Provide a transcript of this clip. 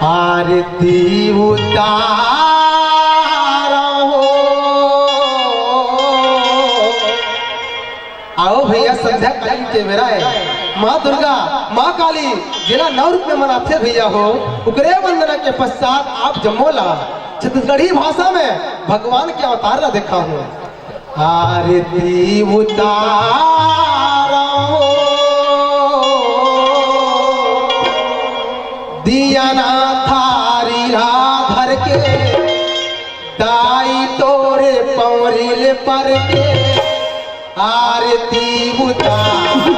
आरती उतारो। आओ भैया, संध्या काली के बेरा है। माँ दुर्गा, माँ काली जिला 9 रूप में मनाते भैया हो। उग्रे वंदना के पश्चात आप जम्मोला छत्तीसगढ़ी भाषा में भगवान के अवतार ला देखा हूँ। आरती उतारो, दिया ना थारी धर के, दाई तोरे पौरिल पर के, आरती उतारो।